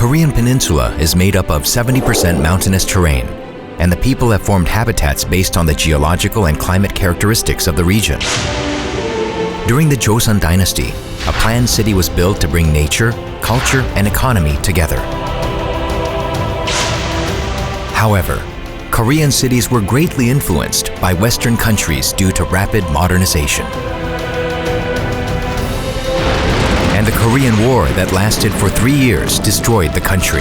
Korean peninsula is made up of 70% mountainous terrain, and the people have formed habitats based on the geological and climate characteristics of the region. During the Joseon dynasty, a planned city was built to bring nature, culture, and economy together. However, Korean cities were greatly influenced by Western countries due to rapid modernization. And the Korean War that lasted for 3 years destroyed the country.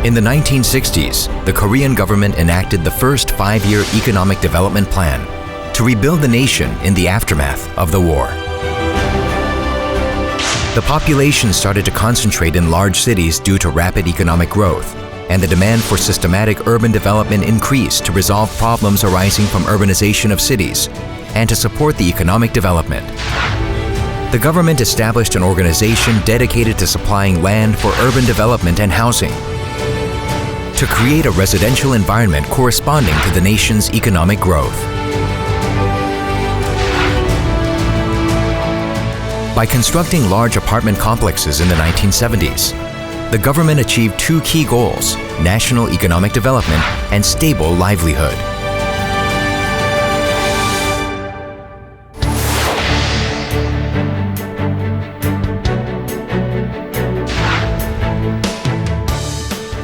In the 1960s, the Korean government enacted the first 5-year economic development plan to rebuild the nation in the aftermath of the war. The population started to concentrate in large cities due to rapid economic growth, and the demand for systematic urban development increased to resolve problems arising from urbanization of cities and to support the economic development. The government established an organization dedicated to supplying land for urban development and housing, to create a residential environment corresponding to the nation's economic growth. By constructing large apartment complexes in the 1970s, the government achieved 2 key goals: national economic development and stable livelihood.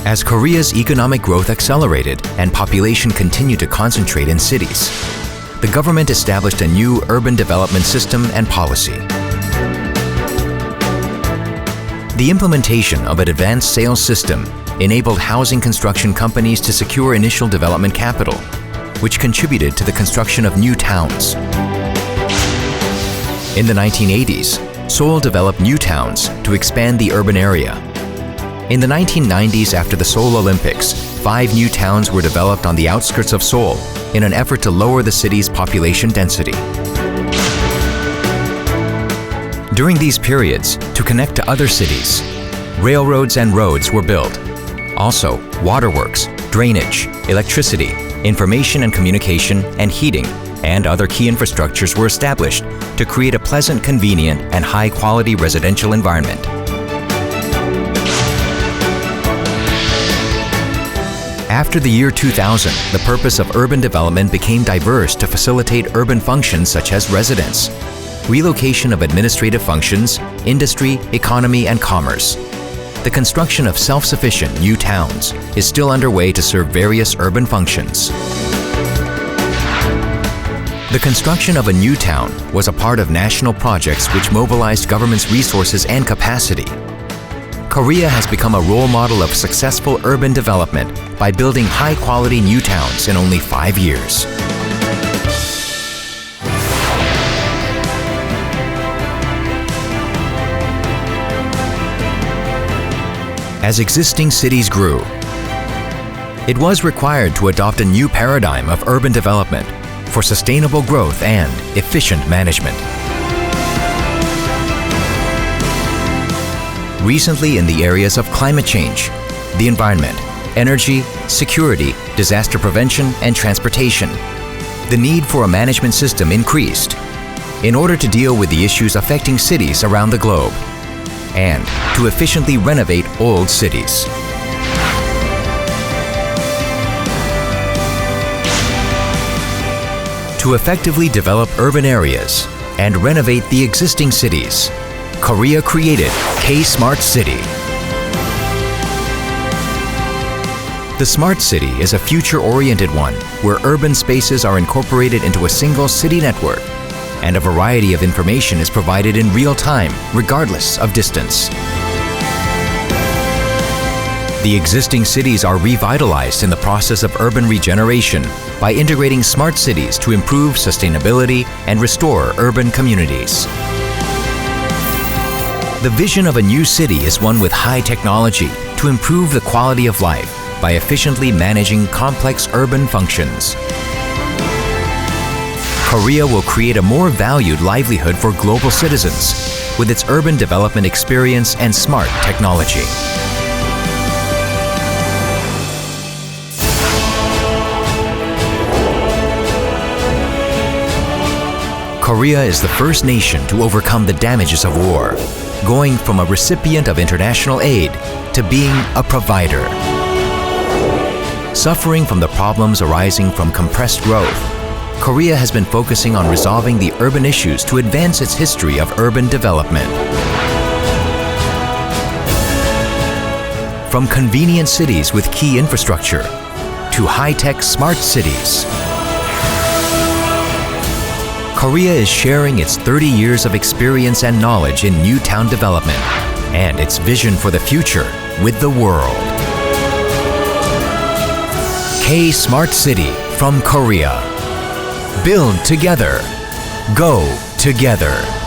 As Korea's economic growth accelerated and population continued to concentrate in cities, the government established a new urban development system and policy. The implementation of an advanced sales system enabled housing construction companies to secure initial development capital, which contributed to the construction of new towns. In the 1980s, Seoul developed new towns to expand the urban area. In the 1990s, after the Seoul Olympics, 5 new towns were developed on the outskirts of Seoul in an effort to lower the city's population density. During these periods, to connect to other cities, railroads and roads were built. Also, waterworks, drainage, electricity, information and communication, and heating, and other key infrastructures were established to create a pleasant, convenient, and high-quality residential environment. After the year 2000, the purpose of urban development became diverse to facilitate urban functions such as residence, relocation of administrative functions, industry, economy, and commerce. The construction of self-sufficient new towns is still underway to serve various urban functions. The construction of a new town was a part of national projects which mobilized government's resources and capacity. Korea has become a role model of successful urban development by building high-quality new towns in only 5 years. As existing cities grew, it was required to adopt a new paradigm of urban development for sustainable growth and efficient management. Recently, in the areas of climate change, the environment, energy, security, disaster prevention, and transportation, the need for a management system increased in order to deal with the issues affecting cities around the globe and to efficiently renovate old cities. To effectively develop urban areas and renovate the existing cities, Korea created K-Smart City. The Smart City is a future-oriented one where urban spaces are incorporated into a single city network and a variety of information is provided in real time, regardless of distance. The existing cities are revitalized in the process of urban regeneration by integrating smart cities to improve sustainability and restore urban communities. The vision of a new city is one with high technology to improve the quality of life by efficiently managing complex urban functions. Korea will create a more valued livelihood for global citizens with its urban development experience and smart technology. Korea is the first nation to overcome the damages of war, going from a recipient of international aid to being a provider. Suffering from the problems arising from compressed growth, Korea has been focusing on resolving the urban issues to advance its history of urban development. From convenient cities with key infrastructure to high-tech smart cities, Korea is sharing its 30 years of experience and knowledge in new town development and its vision for the future with the world. K Smart City from Korea. Build together. Go together.